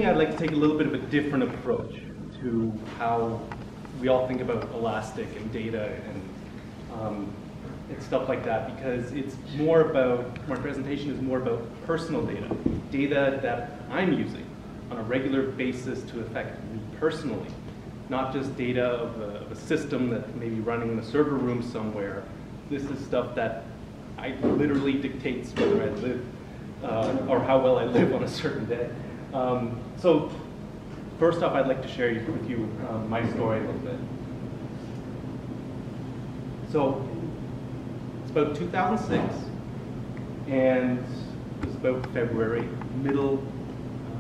I'd like to take a little bit of a different approach to how we all think about elastic and data and stuff like that, because it's more about, my presentation is more about personal data that I'm using on a regular basis to affect me personally, not just data of a system that may be running in a server room somewhere. This is stuff that I literally dictates whether I live or how well I live on a certain day. So first off, I'd like to share with you my story a little bit. So it's about 2006, and it was about February, middle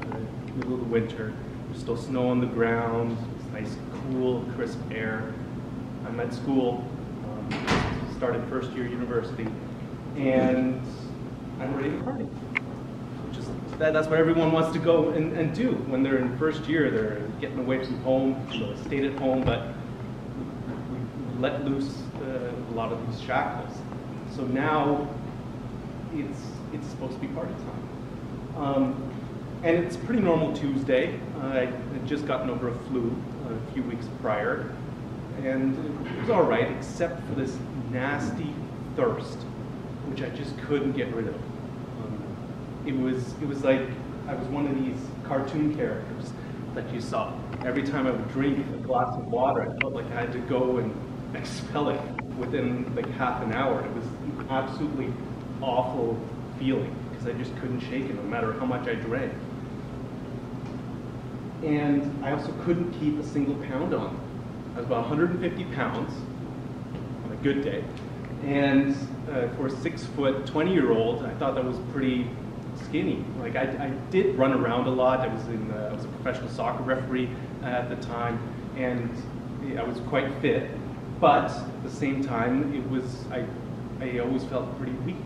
of the winter. There's still snow on the ground. It's nice, cool, crisp air. I'm at school, started first year university, and I'm ready to party. That's what everyone wants to go and do when they're in first year. They're getting away from home, stayed at home, but we let loose a lot of these shackles. So now it's supposed to be party time. And it's a pretty normal Tuesday. I had just gotten over a flu a few weeks prior, and it was all right, except for this nasty thirst, which I just couldn't get rid of. It was like I was one of these cartoon characters that you saw. Every time I would drink a glass of water, I felt like I had to go and expel it within like half an hour. It was an absolutely awful feeling because I just couldn't shake it no matter how much I drank. And I also couldn't keep a single pound on. I was about 150 pounds on a good day. And for a 6', 20-year-old, I thought that was pretty skinny. Like I did run around a lot. I was a professional soccer referee at the time, and I was quite fit. But at the same time, I always felt pretty weak.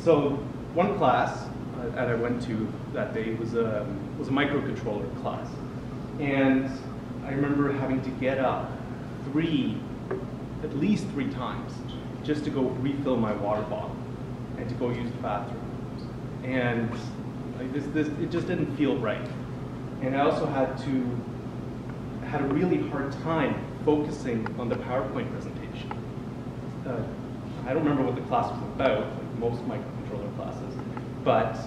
So one class that I went to that day was a microcontroller class, and I remember having to get up at least three times just to go refill my water bottle and to go use the bathroom. And like it just didn't feel right. And I also had a really hard time focusing on the PowerPoint presentation. I don't remember what the class was about, like most microcontroller classes, but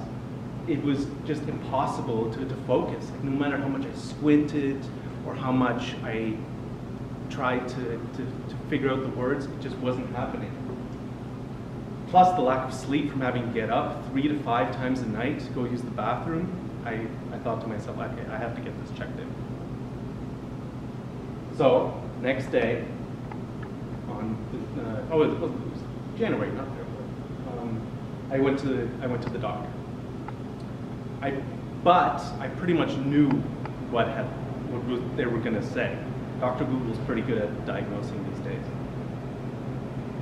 it was just impossible to focus. Like, no matter how much I squinted or how much I tried to figure out the words, it just wasn't happening. Plus the lack of sleep from having to get up 3 to 5 times a night to go use the bathroom, I thought to myself, okay, I have to get this checked in. So next day, it was January, not February. I went to the doctor. But I pretty much knew what they were going to say. Dr. Google's pretty good at diagnosing these days.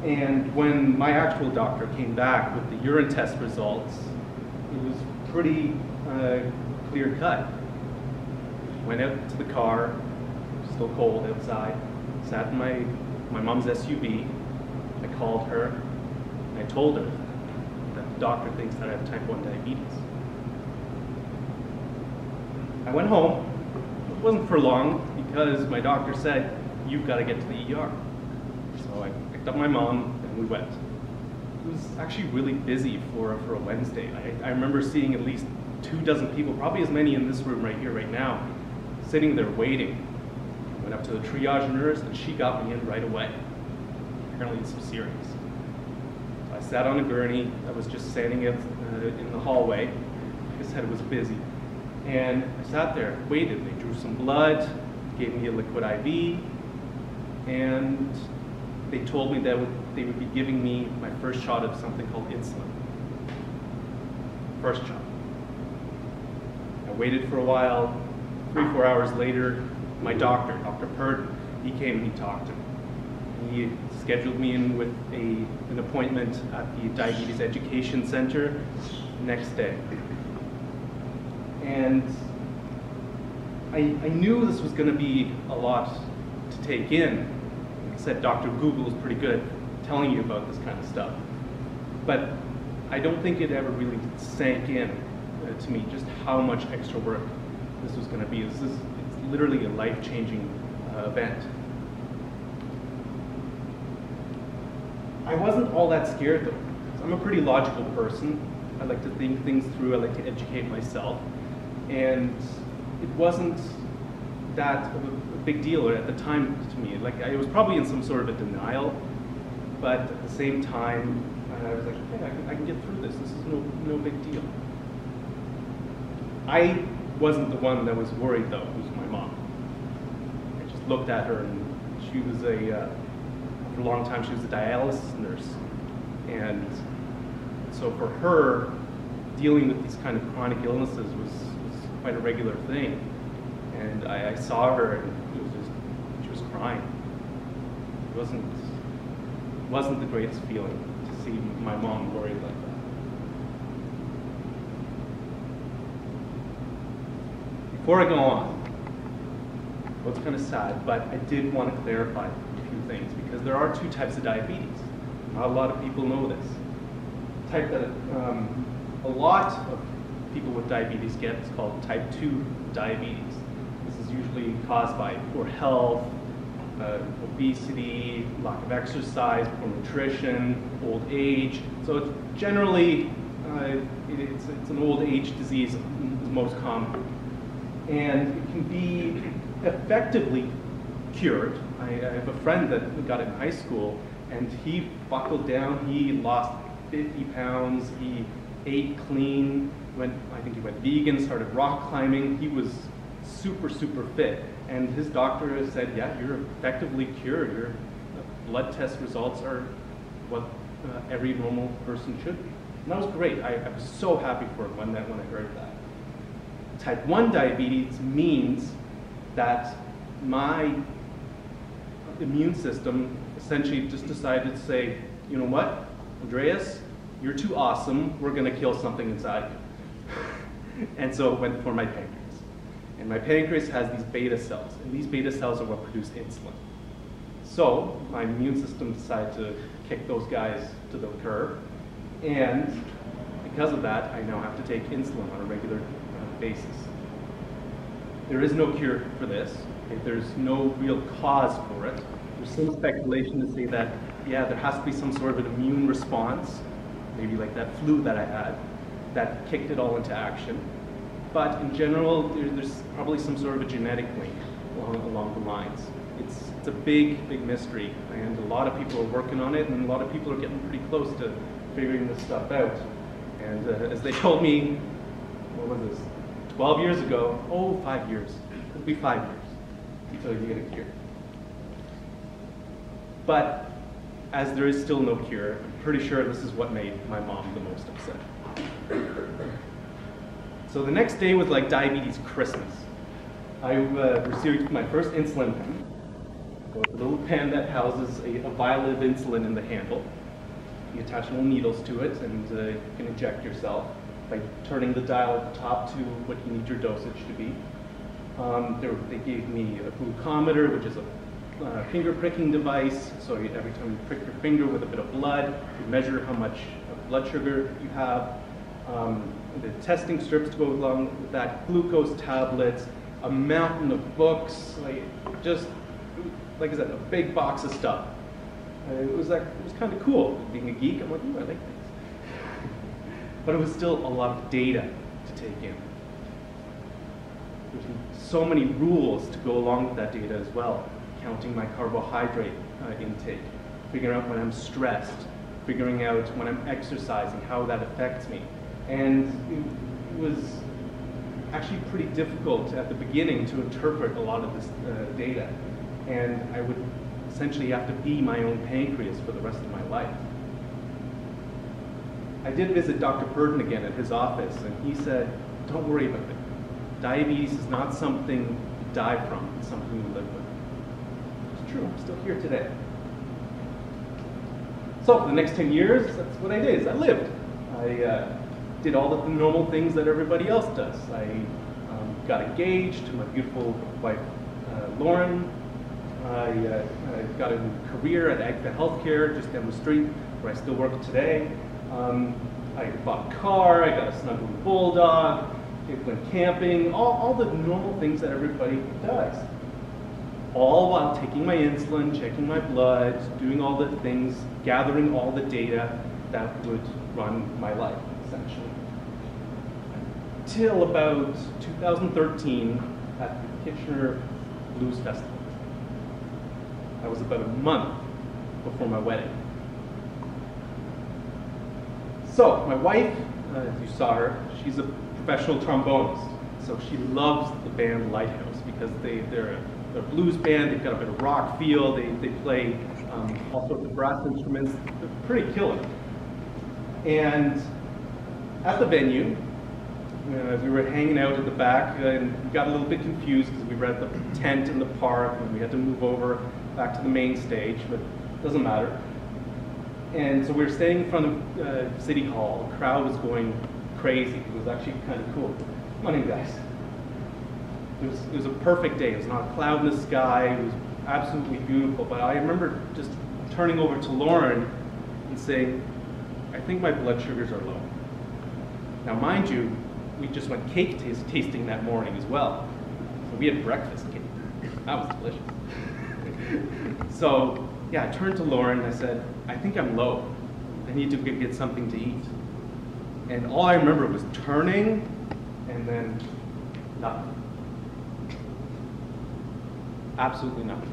And when my actual doctor came back with the urine test results, it was pretty clear cut. Went out to the car, still cold outside, sat in my mom's SUV. I called her, and I told her that the doctor thinks that I have type 1 diabetes. I went home. It wasn't for long because my doctor said, you've got to get to the ER. So I picked up my mom and we went. It was actually really busy for a Wednesday. I remember seeing at least 24 people, probably as many in this room right here, right now, sitting there waiting. I went up to the triage nurse and she got me in right away. Apparently it's serious. So I sat on a gurney that was just standing in the hallway. Like I said, it was busy. And I sat there, waited. They drew some blood, gave me a liquid IV, and they told me that they would be giving me my first shot of something called insulin. First shot. I waited for a while. 3-4 hours later, my doctor, Dr. Purden, he came and he talked to me. He scheduled me in with an appointment at the Diabetes Education Center next day. And I knew this was going to be a lot to take in. Like I said, Dr. Google is pretty good at telling you about this kind of stuff. But I don't think it ever really sank in to me just how much extra work this was going to be. It's literally a life-changing event. I wasn't all that scared though. I'm a pretty logical person. I like to think things through. I like to educate myself. And it wasn't that of a big deal at the time to me. Like, I was probably in some sort of a denial, but at the same time, I was like, hey, I can get through this. This is no big deal. I wasn't the one that was worried though. It was my mom. I just looked at her, and she was for a long time, she was a dialysis nurse. And so for her, dealing with these kind of chronic illnesses was quite a regular thing. And I saw her, and it was just, she was crying. It wasn't the greatest feeling to see my mom worried like that. Before I go on, well, it's kind of sad, but I did want to clarify a few things, because there are two types of diabetes. Not a lot of people know this. The type that a lot of people with diabetes get is called type 2 diabetes. This is usually caused by poor health, obesity, lack of exercise, poor nutrition, old age. So it's generally, it's an old age disease, is most common. And it can be effectively cured. I have a friend that got it in high school, and he buckled down. He lost 50 pounds. He ate clean. I think he went vegan, started rock climbing. He was super fit. And his doctor has said, yeah, you're effectively cured. Your blood test results are what every normal person should be. And that was great. I was so happy for him when I heard that. Type 1 diabetes means that my immune system essentially just decided to say, you know what, Andreas, you're too awesome, we're gonna kill something inside you. And so it went for my pancreas. And my pancreas has these beta cells, and these beta cells are what produce insulin. So my immune system decided to kick those guys to the curb, and because of that, I now have to take insulin on a regular basis. There is no cure for this. Okay? There's no real cause for it. There's some speculation to say that, yeah, there has to be some sort of an immune response, maybe like that flu that I had, that kicked it all into action. But in general, there's probably some sort of a genetic link along the lines. It's a big mystery, and a lot of people are working on it, and a lot of people are getting pretty close to figuring this stuff out. And as they told me, what was this, 12 years ago, 5 years, it'll be 5 years until you get a cure. But as there is still no cure, I'm pretty sure this is what made my mom the most upset. So the next day was like diabetes Christmas. I received my first insulin pen. So it's a little pen that houses a vial of insulin in the handle. You attach little needles to it, and you can inject yourself by turning the dial at the top to what you need your dosage to be. They gave me a glucometer, which is a finger pricking device. So every time you prick your finger with a bit of blood, you measure how much blood sugar you have. The testing strips to go along with that, glucose tablets, a mountain of books, like I said, a big box of stuff. It was kind of cool. Being a geek, I'm like, ooh, I like things. But it was still a lot of data to take in. There's so many rules to go along with that data as well. Counting my carbohydrate intake, figuring out when I'm stressed, figuring out when I'm exercising, how that affects me. And it was actually pretty difficult at the beginning to interpret a lot of this data. And I would essentially have to be my own pancreas for the rest of my life. I did visit Dr. Purdon again at his office, and he said, don't worry about it. Diabetes is not something you die from, it's something you live with. It's true, I'm still here today. So for the next 10 years, that's what I did, is I lived. I did all the normal things that everybody else does. I got engaged to my beautiful wife, Lauren. I got a career at Agfa Healthcare just down the street where I still work today. I bought a car, I got a snuggly bulldog, it went camping, all the normal things that everybody does. All while taking my insulin, checking my blood, doing all the things, gathering all the data that would run my life, essentially. Till about 2013 at the Kitchener Blues Festival. That was about a month before my wedding. So, my wife, you saw her, she's a professional trombonist. So she loves the band Lighthouse because they're a blues band, they've got a bit of rock feel, they play all sorts of brass instruments, they're pretty killer. And at the venue, we were hanging out at the back and we got a little bit confused because we were at the tent in the park and we had to move over back to the main stage, but it doesn't matter. And so we were standing in front of City Hall, the crowd was going crazy, it was actually kind of cool. Come on in, guys. It was a perfect day. It was not a cloud in the sky. It was absolutely beautiful. But I remember just turning over to Lauren and saying, I think my blood sugars are low. Now, mind you, we just went cake tasting that morning as well. So we had breakfast cake. That was delicious. So, yeah, I turned to Lauren and I said, I think I'm low. I need to get something to eat. And all I remember was turning and then nothing. Absolutely nothing.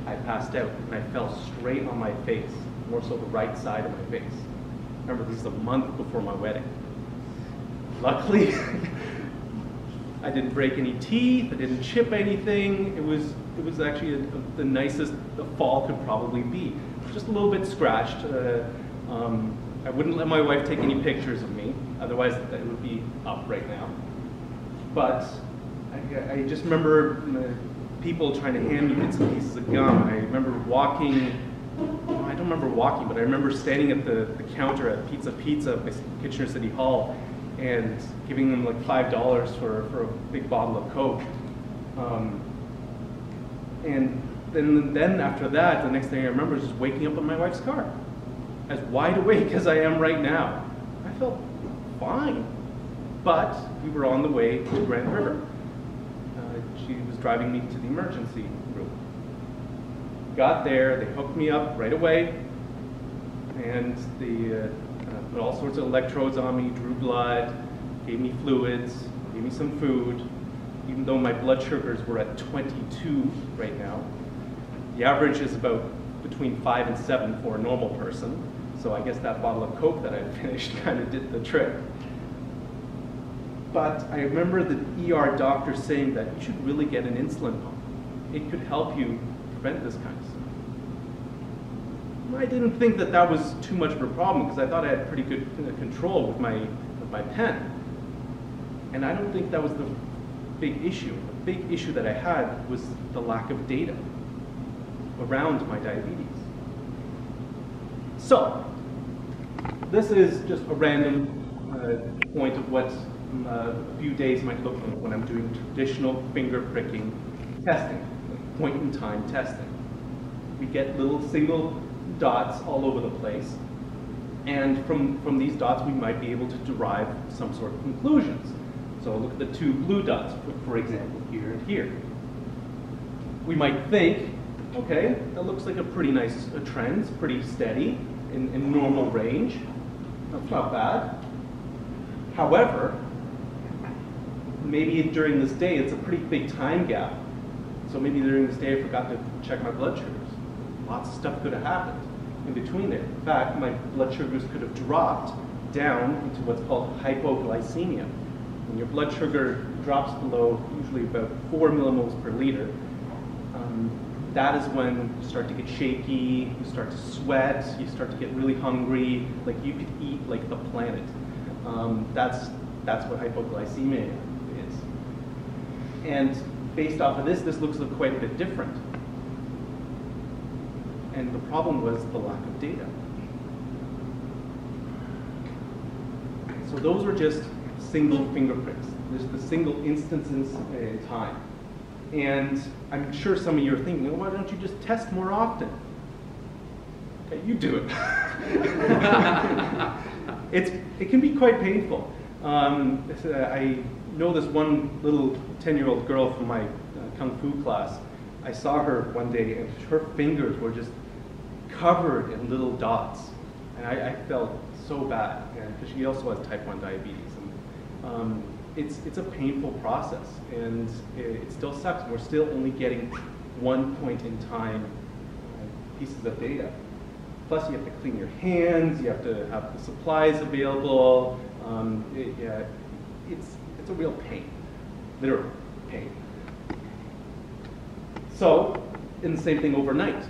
I passed out and I fell straight on my face, more so the right side of my face. Remember, this is a month before my wedding. Luckily, I didn't break any teeth, I didn't chip anything. It was actually the nicest the fall could probably be. Just a little bit scratched. I wouldn't let my wife take any pictures of me, otherwise it would be up right now. But I just remember people trying to hand me bits and pieces of gum. I remember walking, I don't remember walking, but I remember standing at the counter at Pizza by Kitchener City Hall and giving them like $5 for a big bottle of Coke. And then after that, the next thing I remember is just waking up in my wife's car, as wide awake as I am right now. I felt fine, but we were on the way to Grand River. She was driving me to the emergency room. Got there, they hooked me up right away, and they put all sorts of electrodes on me, drew blood, gave me fluids, gave me some food, even though my blood sugars were at 22 right now. The average is about between 5 and 7 for a normal person, so I guess that bottle of Coke that I finished kind of did the trick. But I remember the ER doctor saying that you should really get an insulin pump. It could help you prevent this kind of stuff. I didn't think that that was too much of a problem because I thought I had pretty good control with my pen. And I don't think that was the big issue. The big issue that I had was the lack of data around my diabetes. So, this is just a random point of what a few days might look like when I'm doing traditional finger pricking testing, like point-in-time testing. We get little single dots all over the place, and from these dots we might be able to derive some sort of conclusions. So look at the two blue dots, for example, here and here. We might think, okay, that looks like a pretty nice trend, it's pretty steady, in normal range. That's not bad. However, maybe during this day it's a pretty big time gap. So maybe during this day I forgot to check my blood sugars. Lots of stuff could have happened in between there. In fact, my blood sugars could have dropped down into what's called hypoglycemia. When your blood sugar drops below usually about 4 millimoles per liter, that is when you start to get shaky, you start to sweat, you start to get really hungry, like you could eat like the planet. That's what hypoglycemia is. And based off of this looks quite a bit different. And the problem was the lack of data. So those were just single finger pricks, just the single instances in time. And I'm sure some of you are thinking, well, why don't you just test more often? Okay, you do it. it can be quite painful. I know this one little 10-year-old girl from my Kung Fu class. I saw her one day, and her fingers were just covered in little dots. And I felt so bad, because she also has type 1 diabetes. And, it's a painful process, and it still sucks. We're still only getting one point in time pieces of data. Plus, you have to clean your hands, you have to have the supplies available. It's a real pain, literal pain. So, and the same thing overnight.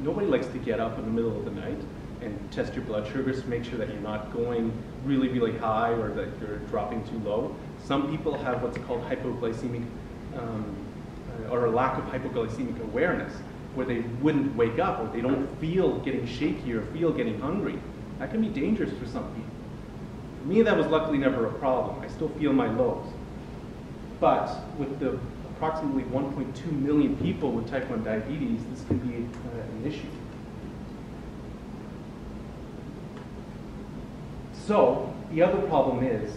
Nobody likes to get up in the middle of the night and test your blood sugars to make sure that you're not going really, really high or that you're dropping too low. Some people have what's called hypoglycemic, or a lack of hypoglycemic awareness, where they wouldn't wake up, or they don't feel getting shaky or feel getting hungry. That can be dangerous for some people. For me, that was luckily never a problem. I still feel my lows. But with the approximately 1.2 million people with type 1 diabetes, this can be an issue. So the other problem is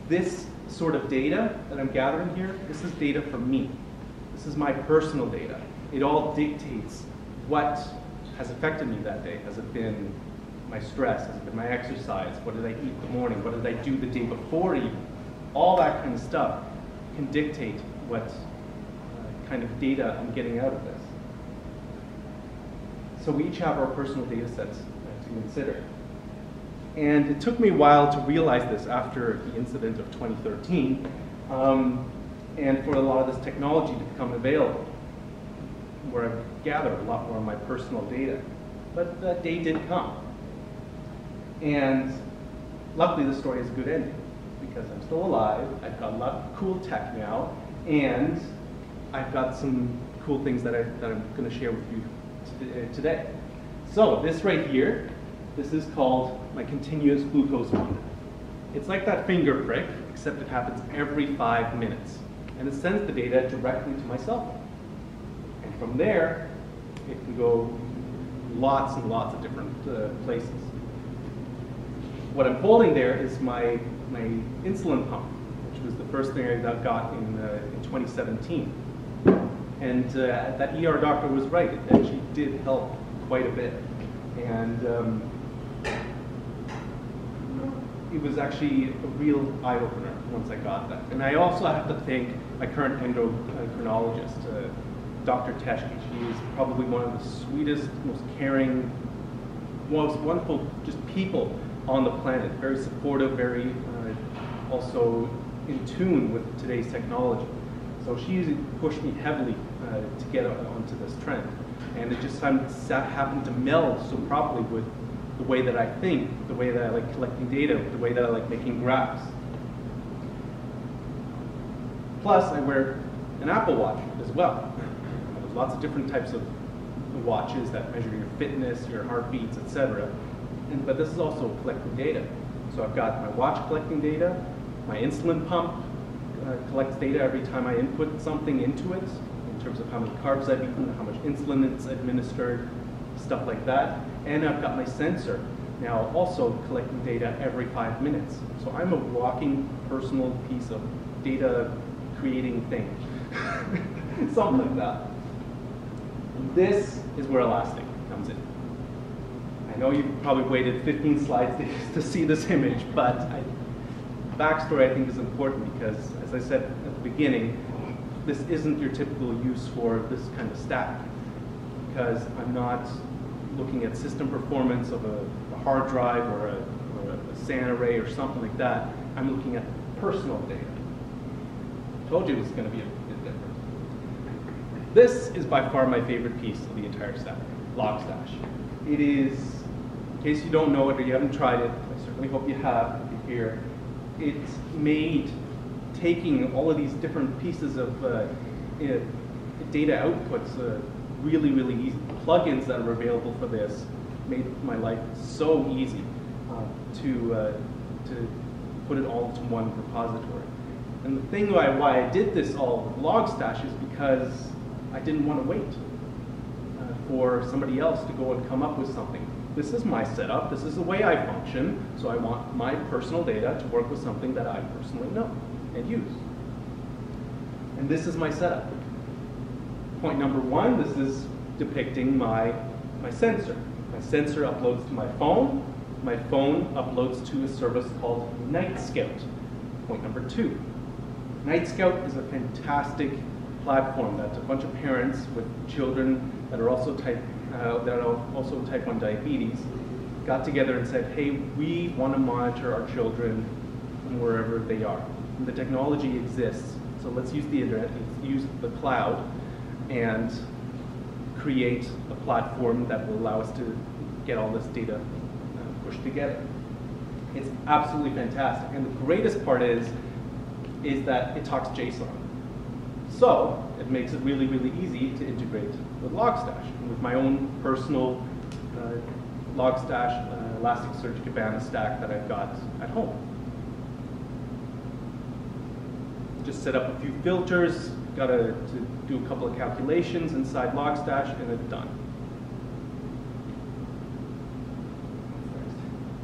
this sort of data that I'm gathering here, this is data from me. This is my personal data. It all dictates what has affected me that day. Has it been my stress? Has it been my exercise? What did I eat in the morning? What did I do the day before even? All that kind of stuff can dictate what kind of data I'm getting out of this. So we each have our personal data sets to consider. And it took me a while to realize this after the incident of 2013, and for a lot of this technology to become available, where I gathered a lot more of my personal data. But that day did come. And luckily the story has a good ending, because I'm still alive, I've got a lot of cool tech now, and I've got some cool things that I'm going to share with you today. So this right here, this is called my continuous glucose monitor. It's like that finger prick, except it happens every 5 minutes. And it sends the data directly to my cell phone. And from there, it can go lots and lots of different places. What I'm holding there is my insulin pump, which was the first thing I got in 2017. And that ER doctor was right. It actually did help quite a bit. And it was actually a real eye-opener once I got that. And I also have to thank my current endocrinologist, Dr. Teshki. She is probably one of the sweetest, most caring, most wonderful just people on the planet. Very supportive, very also in tune with today's technology. So she pushed me heavily to get onto this trend. And it just happened to meld so properly with the way that I think, the way that I like collecting data, the way that I like making graphs. Plus, I wear an Apple Watch as well. There's lots of different types of watches that measure your fitness, your heartbeats, etc. But this is also collecting data. So I've got my watch collecting data, my insulin pump collects data every time I input something into it, in terms of how many carbs I've eaten, how much insulin it's administered, stuff like that. And I've got my sensor now also collecting data every 5 minutes. So I'm a walking personal piece of data creating thing. Something like that. And this is where Elastic comes in. I know you've probably waited 15 slides to see this image, but backstory I think is important because, as I said at the beginning, this isn't your typical use for this kind of stack, because I'm not looking at system performance of a hard drive or a SAN array or something like that. I'm looking at personal data. I told you it was going to be a bit different. This is by far my favorite piece of the entire stack, Logstash. It is, in case you don't know it or you haven't tried it, I certainly hope you have if you're here, it's made taking all of these different pieces of data outputs really, really easy. Plugins that are available for this made my life so easy to put it all into one repository. And the thing why I did this all with Logstash is because I didn't want to wait for somebody else to go and come up with something this is my setup, this is the way I function, so I want my personal data to work with something that I personally know and use. And this is my setup. Point number one, this is depicting my sensor. My sensor uploads to my phone uploads to a service called Night Scout. Point number two, Night Scout is a fantastic platform that a bunch of parents with children that are also type 1 diabetes got together and said, hey, we want to monitor our children from wherever they are. And the technology exists, so let's use the internet, let's use the cloud, and create a platform that will allow us to get all this data pushed together. It's absolutely fantastic, and the greatest part is that it talks JSON. So it makes it really, really easy to integrate with Logstash. And with my own personal Logstash Elasticsearch Kibana stack that I've got at home. Just set up a few filters, got to do a couple of calculations inside Logstash, and it's done.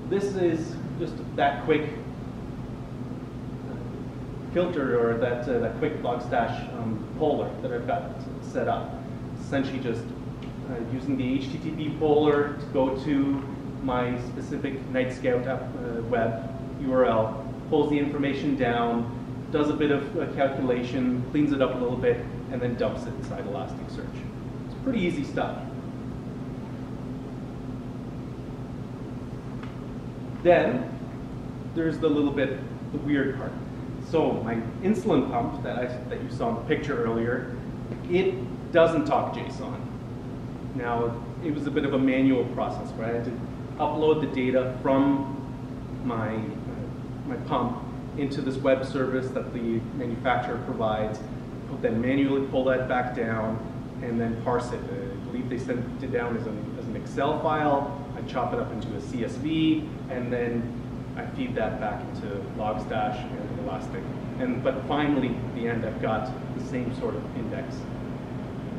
This is just that quick filter, or that quick Logstash poller that I've got set up. Essentially just using the HTTP poller to go to my specific Night Scout web URL, pulls the information down, does a bit of calculation, cleans it up a little bit, and then dumps it inside Elasticsearch. It's pretty easy stuff. Then there's the weird part. So my insulin pump that you saw in the picture earlier, it doesn't talk JSON. Now, it was a bit of a manual process where I had to upload the data from my pump into this web service that the manufacturer provides, then manually pull that back down, and then parse it. I believe they sent it down as an Excel file. I chop it up into a CSV, and then I feed that back into Logstash and Elastic. But finally, at the end, I've got the same sort of index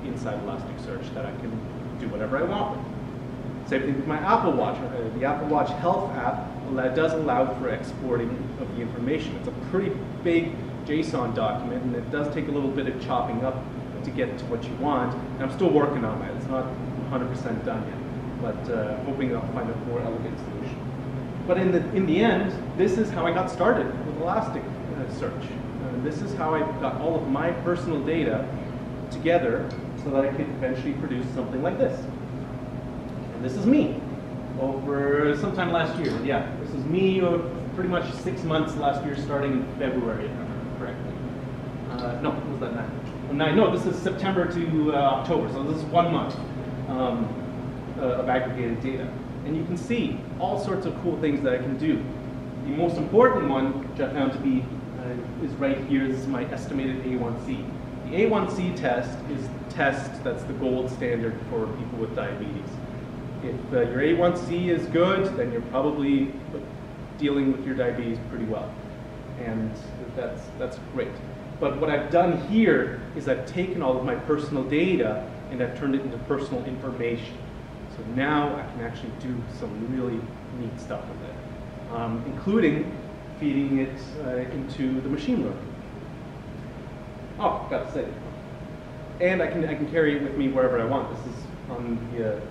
inside Elasticsearch that I can do whatever I want with. Same thing with my Apple Watch. The Apple Watch Health app does allow for exporting of the information. It's a pretty big JSON document, and it does take a little bit of chopping up to get to what you want. And I'm still working on that. It's not 100% done yet, but hoping I'll find a more elegant solution. But in the end, this is how I got started with Elasticsearch. This is how I got all of my personal data together so that I could eventually produce something like this. And this is me over sometime last year. Yeah, this is me pretty much 6 months last year, starting in February, if I remember correctly. No, was that 9? No, this is September to October, so this is 1 month of aggregated data. And you can see all sorts of cool things that I can do. The most important one, which I found to be, is right here. This is my estimated A1C. The A1C test is the test that's the gold standard for people with diabetes. If your A1C is good, then you're probably dealing with your diabetes pretty well. And that's great. But what I've done here is I've taken all of my personal data and I've turned it into personal information. So now I can actually do some really neat stuff with it, including feeding it into the machine learning. Oh, gotta say, and I can carry it with me wherever I want. This is on the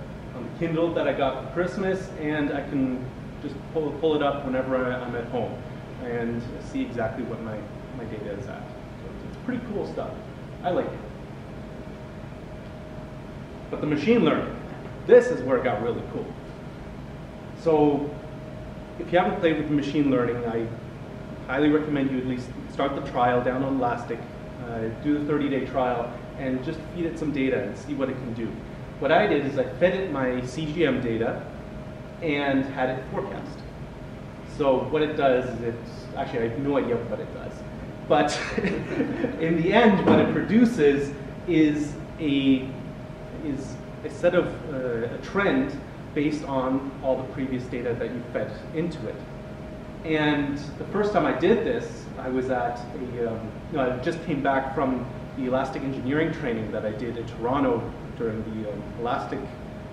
Kindle that I got for Christmas, and I can just pull it up whenever I'm at home and see exactly what my data is at. So it's pretty cool stuff. I like it. But the machine learning, this is where it got really cool. So if you haven't played with machine learning, I highly recommend you at least start the trial down on Elastic, do the 30-day trial, and just feed it some data and see what it can do. What I did is I fed it my CGM data and had it forecast. So what it does is actually I have no idea what it does. But in the end, what it produces is a set of a trend based on all the previous data that you fed into it. And the first time I did this, I was at I just came back from the Elastic engineering training that I did in Toronto during the Elastic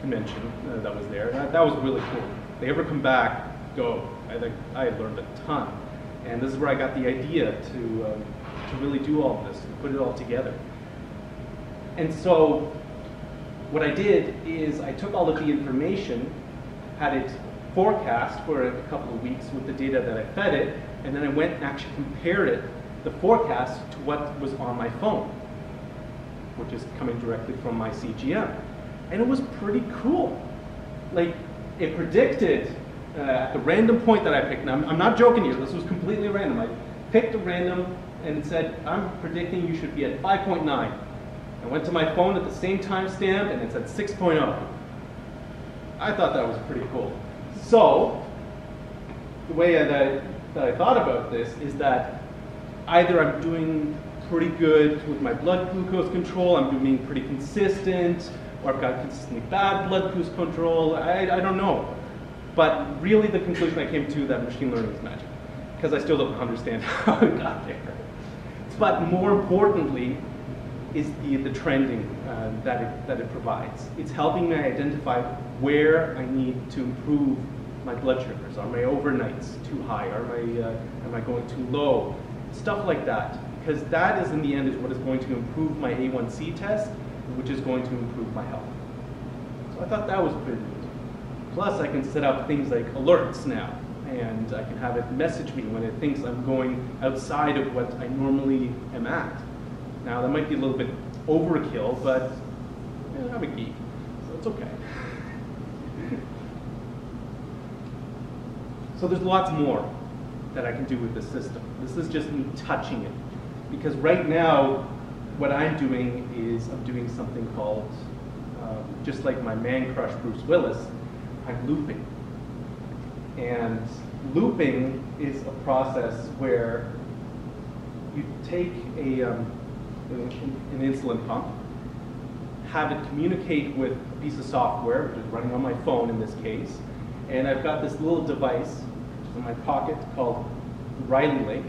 convention that was there. That was really cool. If they ever come back, go. I learned a ton. And this is where I got the idea to really do all of this, and put it all together. And so what I did is I took all of the information, had it forecast for a couple of weeks with the data that I fed it, and then I went and actually compared it, the forecast, to what was on my phone, which is coming directly from my CGM. And it was pretty cool. Like, it predicted at the random point that I picked, and I'm not joking here, this was completely random. I picked a random and it said, I'm predicting you should be at 5.9. I went to my phone at the same timestamp and it said 6.0. I thought that was pretty cool. So, the way that I thought about this is that either I'm doing pretty good with my blood glucose control, I'm being pretty consistent, or I've got consistently bad blood glucose control, I don't know. But really the conclusion I came to that machine learning is magic, because I still don't understand how it got there. But more importantly is the trending that it provides. It's helping me identify where I need to improve my blood sugars. Are my overnights too high? Am I going too low? Stuff like that. Because that is in the end is what is going to improve my A1C test, which is going to improve my health. So I thought that was pretty neat. Plus I can set up things like alerts now, and I can have it message me when it thinks I'm going outside of what I normally am at. Now that might be a little bit overkill, but I'm a geek, so it's okay. So there's lots more that I can do with this system. This is just me touching it. Because right now, what I'm doing is I'm doing something called, just like my man crush Bruce Willis, I'm looping. And looping is a process where you take an insulin pump, have it communicate with a piece of software, which is running on my phone in this case, and I've got this little device which is in my pocket called Riley Link.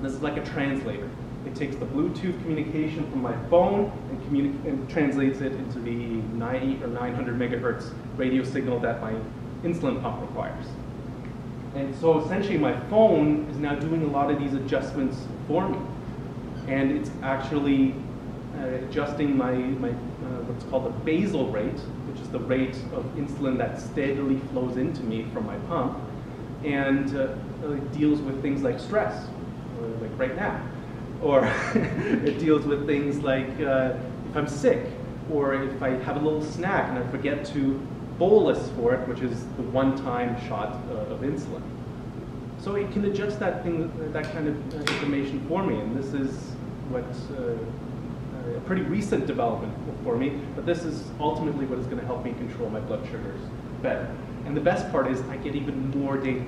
This is like a translator. It takes the Bluetooth communication from my phone and translates it into the 90 or 900 megahertz radio signal that my insulin pump requires. And so essentially my phone is now doing a lot of these adjustments for me. And it's actually adjusting my what's called the basal rate, which is the rate of insulin that steadily flows into me from my pump, and deals with things like stress, like right now. Or it deals with things like if I'm sick, or if I have a little snack and I forget to bolus for it, which is the one-time shot of insulin. So it can adjust that kind of information for me, and this is what's a pretty recent development for me, but this is ultimately what is going to help me control my blood sugars better. And the best part is I get even more data,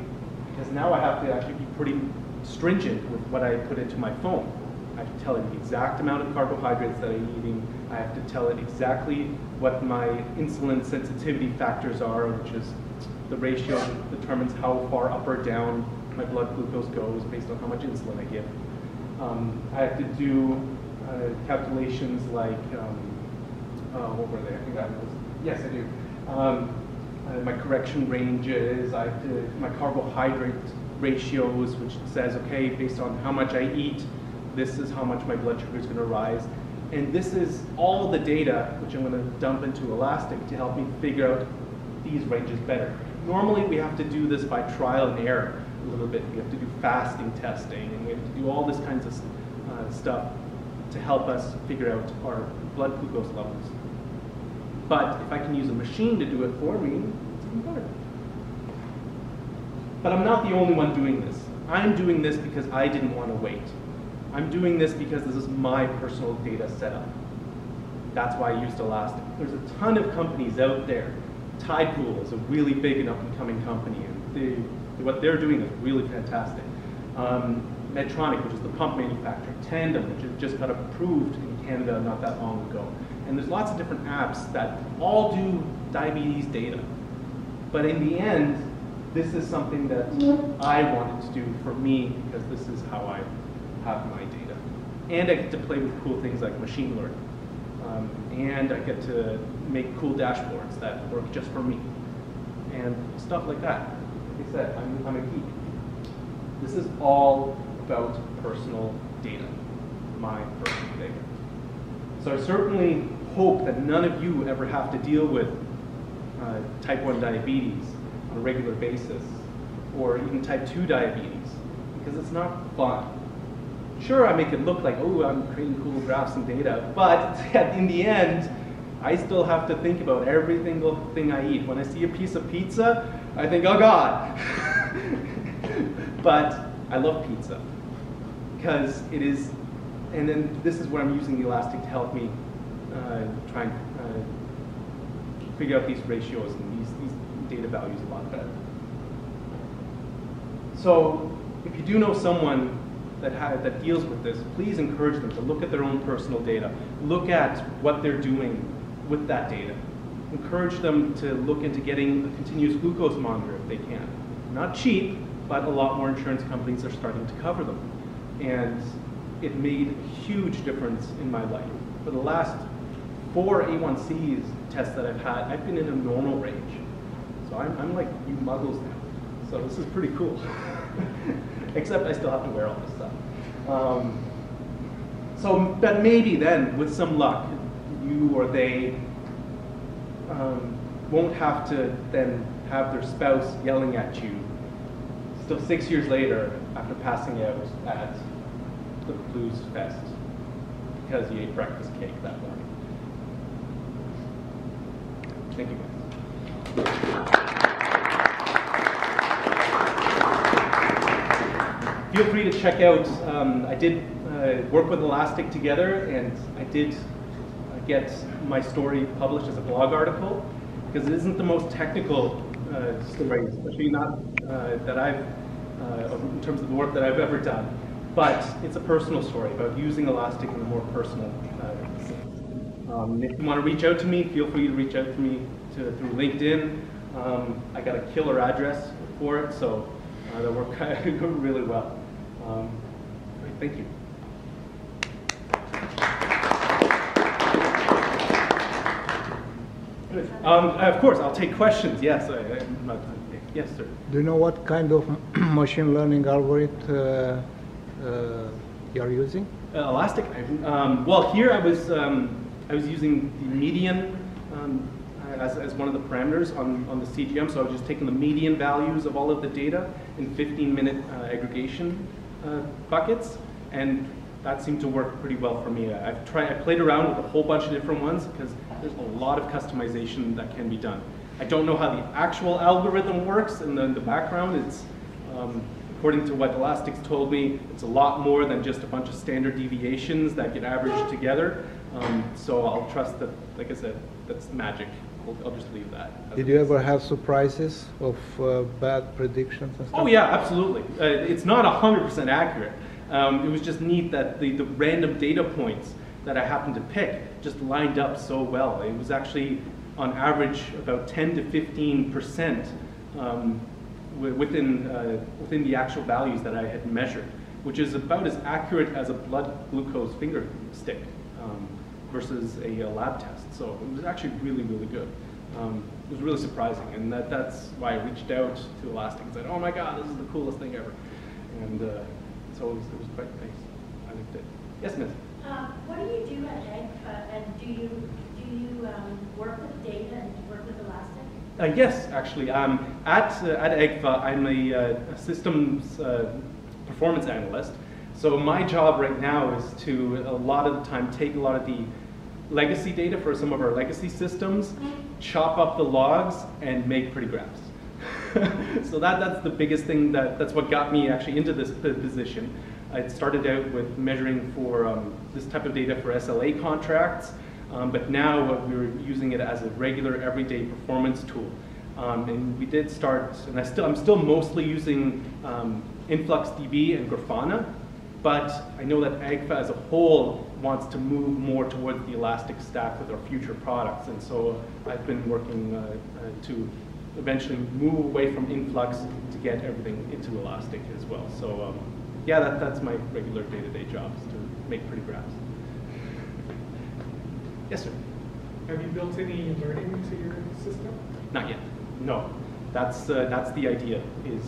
because now I have to actually be pretty stringent with what I put into my phone. I have to tell it the exact amount of carbohydrates that I'm eating. I have to tell it exactly what my insulin sensitivity factors are, which is the ratio that determines how far up or down my blood glucose goes based on how much insulin I give. I have to do calculations like, what were they? I think that was, yes, I do. My correction ranges, I have to, my carbohydrate ratios, which says, okay, based on how much I eat, this is how much my blood sugar is going to rise. And this is all the data which I'm going to dump into Elastic to help me figure out these ranges better. Normally we have to do this by trial and error a little bit. We have to do fasting testing, and we have to do all this kinds of stuff to help us figure out our blood glucose levels. But if I can use a machine to do it for me, it's even better. But I'm not the only one doing this. I'm doing this because I didn't want to wait. I'm doing this because this is my personal data setup. That's why I used Elastic. There's a ton of companies out there. Tide Pool is a really big and up-and-coming company, and what they're doing is really fantastic. Medtronic, which is the pump manufacturer, Tandem, which just got approved in Canada not that long ago. And there's lots of different apps that all do diabetes data. But in the end, this is something that I wanted to do for me, because this is how I have my data. And I get to play with cool things like machine learning. And I get to make cool dashboards that work just for me. And stuff like that. Like I said, I'm a geek. This is all about personal data, my personal data. So I certainly hope that none of you ever have to deal with type 1 diabetes on a regular basis, or even type 2 diabetes, because it's not fun. Sure, I make it look like, oh, I'm creating cool graphs and data, but in the end, I still have to think about every single thing I eat. When I see a piece of pizza, I think, oh God. But I love pizza, because it is, and then this is where I'm using the Elastic to help me try and figure out these ratios and these data values a lot better. So if you do know someone that deals with this, please encourage them to look at their own personal data. Look at what they're doing with that data. Encourage them to look into getting a continuous glucose monitor if they can. Not cheap, but a lot more insurance companies are starting to cover them. And it made a huge difference in my life. For the last 4 A1Cs tests that I've had, I've been in a normal range. So I'm like you muggles now. So this is pretty cool. Except I still have to wear all this stuff. But maybe then, with some luck, you or they won't have to then have their spouse yelling at you still 6 years later after passing out at the Blues Fest because you ate breakfast cake that morning. Thank you, guys. Feel free to check out, I did work with Elastic together, and I did get my story published as a blog article, because it isn't the most technical story, especially not that I've, in terms of the work that I've ever done, but it's a personal story about using Elastic in a more personal sense. If you want to reach out to me, feel free to reach out to me through LinkedIn. I got a killer address for it, so that worked really well. Great, thank you. Of course, I'll take questions. Yes, yes, sir. Do you know what kind of machine learning algorithm you're using? Elastic. Well, here I was using the median as one of the parameters on the CGM. So I was just taking the median values of all of the data in 15-minute aggregation buckets, and that seemed to work pretty well for me. I played around with a whole bunch of different ones because there's a lot of customization that can be done. I don't know how the actual algorithm works in the background. It's according to what Elastic's told me, it's a lot more than just a bunch of standard deviations that get averaged together. So I'll trust that, like I said, that's magic. I'll just leave that. Did you ever have surprises of bad predictions and stuff? Oh yeah, absolutely. It's not 100% accurate. It was just neat that the random data points that I happened to pick just lined up so well. It was actually, on average, about 10 to 15% within the actual values that I had measured, which is about as accurate as a blood glucose finger stick versus a lab test. So it was actually really, really good. It was really surprising, and that's why I reached out to Elastic and said, "Oh my God, this is the coolest thing ever!" And so it was quite nice. I liked it. Yes, Miss. What do you do at EGFA, and do you work with data and work with Elastic? Yes, actually. At EGFA, I'm a systems performance analyst. So my job right now is to, a lot of the time, take a lot of the legacy data for some of our legacy systems, chop up the logs, and make pretty graphs. So that's the biggest thing, that's what got me actually into this position. I started out with measuring for this type of data for SLA contracts, but now we're using it as a regular everyday performance tool. And we did start, and I'm still mostly using InfluxDB and Grafana, but I know that EGFA as a whole wants to move more towards the Elastic stack with our future products, and so I've been working to eventually move away from Influx to get everything into Elastic as well. So yeah, that's my regular day-to-day job, is to make pretty graphs. Yes, sir. Have you built any learning into your system? Not yet. No. That's the idea, is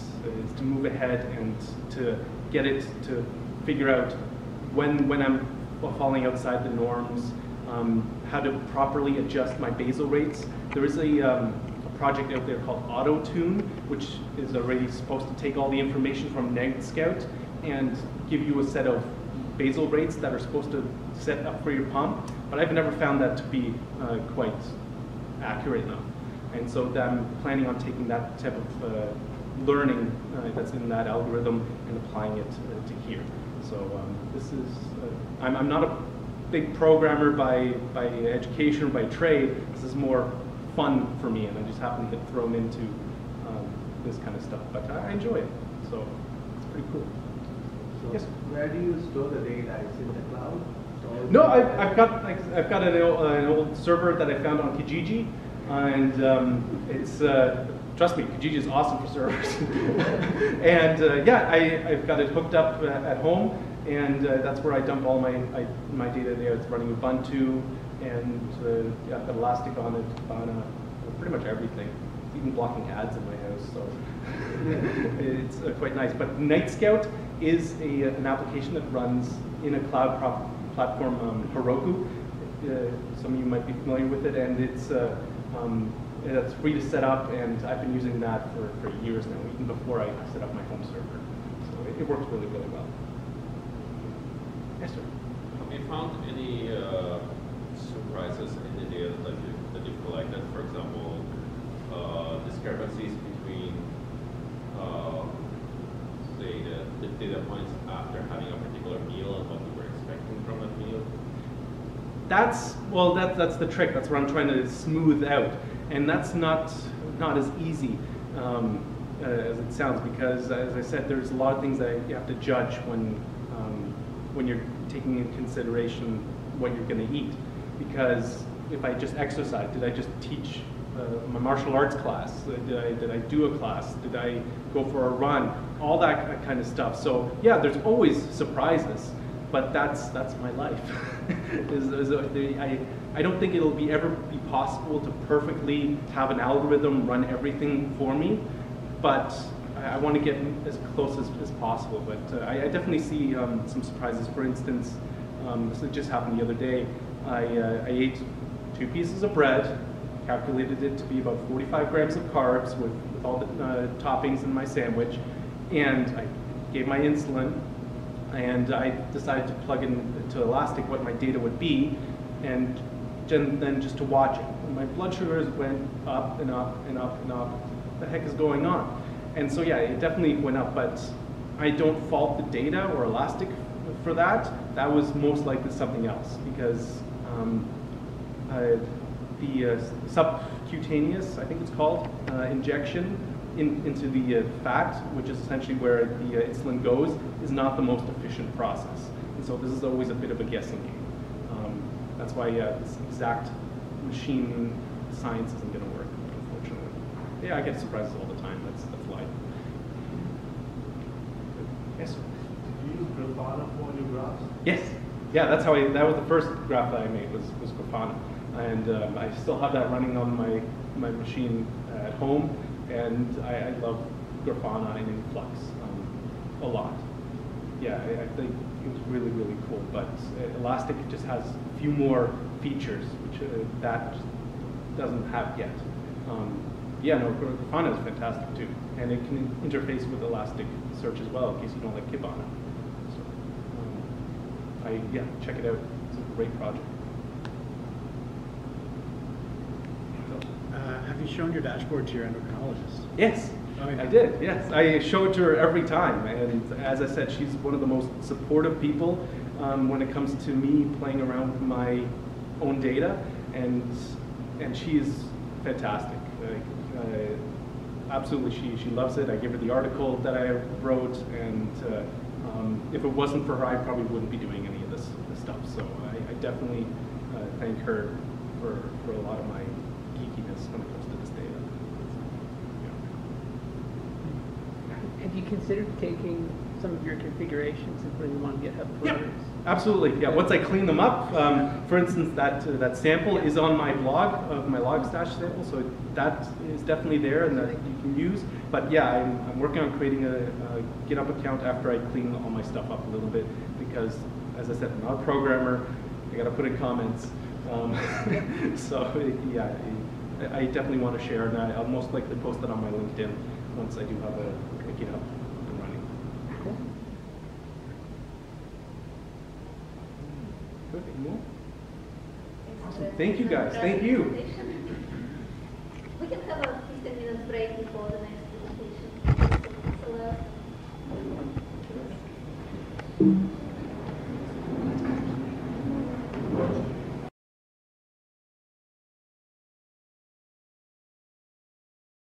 to move ahead and to get it to figure out when I'm falling outside the norms, how to properly adjust my basal rates. There is a project out there called AutoTune, which is already supposed to take all the information from NegScout and give you a set of basal rates that are supposed to set up for your pump, but I've never found that to be quite accurate enough. And so I'm planning on taking that type of learning that's in that algorithm and applying it to here. So this is, I'm not a big programmer by education or by trade. This is more fun for me, and I just happen to get thrown into this kind of stuff. But I enjoy it, so it's pretty cool. So Yes. where do you store the data? Is it in the cloud? Or No, I've got an old server that I found on Kijiji, and it's trust me, Kijiji is awesome for servers. And yeah, I've got it hooked up at home, and that's where I dump all my data there. It's running Ubuntu, and yeah, I've got Elastic on it, on pretty much everything. It's even blocking ads in my house, so it's quite nice. But NightScout is an application that runs in a cloud platform, Heroku. Some of you might be familiar with it, and it's free to set up, and I've been using that for years now, even before I set up my home server. So it works really, really well. Yes, sir. Have you found any surprises in the data that you've collected? For example, discrepancies between, say, the data points after having a particular meal and what you were expecting from that meal? That's the trick. That's what I'm trying to smooth out, and that's not as easy as it sounds, because, as I said, there's a lot of things that you have to judge when you're taking into consideration what you're going to eat. Because if I just exercise, did I just teach my martial arts class? Did I do a class? Did I go for a run? All that kind of stuff. So yeah, there's always surprises, but that's my life. I don't think it'll ever be possible to perfectly have an algorithm run everything for me, but I want to get as close as possible. But I definitely see some surprises. For instance, this just happened the other day. I ate 2 pieces of bread, calculated it to be about 45 grams of carbs with all the toppings in my sandwich, and I gave my insulin, and I decided to plug into Elastic what my data would be, and then just to watch it. And my blood sugars went up and up and up and up. What the heck is going on? And so yeah, it definitely went up, but I don't fault the data or Elastic for that. That was most likely something else, because the subcutaneous, I think it's called, injection into the fat, which is essentially where the insulin goes, is not the most efficient process. And so this is always a bit of a guessing game. That's why this exact machine science isn't going to work, unfortunately. Yeah, I get surprises all the time. That's life. Yes, sir. Did you use Grafana for your graphs? Yes. Yeah, that was the first graph that I made was Grafana. And I still have that running on my machine at home, and I love Grafana and Influx a lot. Yeah, I think it's really, really cool, but Elastic just has a few more features, which that just doesn't have yet. Yeah, no, Grafana is fantastic too, and it can interface with Elasticsearch as well, in case you don't like Kibana. So, yeah, check it out. It's a great project. Have you shown your dashboard to your endocrinologist? Yes, Oh, yeah. I did. Yes, I show it to her every time, and as I said, she's one of the most supportive people when it comes to me playing around with my own data, and she is fantastic. Absolutely, she loves it. I give her the article that I wrote, and if it wasn't for her, I probably wouldn't be doing any of this stuff. So I definitely thank her for a lot of my geekiness when it comes to this data. Have you considered taking some of your configurations and putting them on GitHub for Yeah. others? Absolutely, yeah. Once I clean them up, for instance, that sample is on my blog of my Logstash sample, so that is definitely there and that you can use. But yeah, I'm working on creating a GitHub account after I clean all my stuff up a little bit because, as I said, I'm not a programmer. I got to put in comments. So yeah, I definitely want to share, and I'll most likely post it on my LinkedIn once I do have a GitHub up and running. Cool. Good. Any more? Awesome. Thank you guys. Thank you. We can have a 15-minute break before the next presentation. So,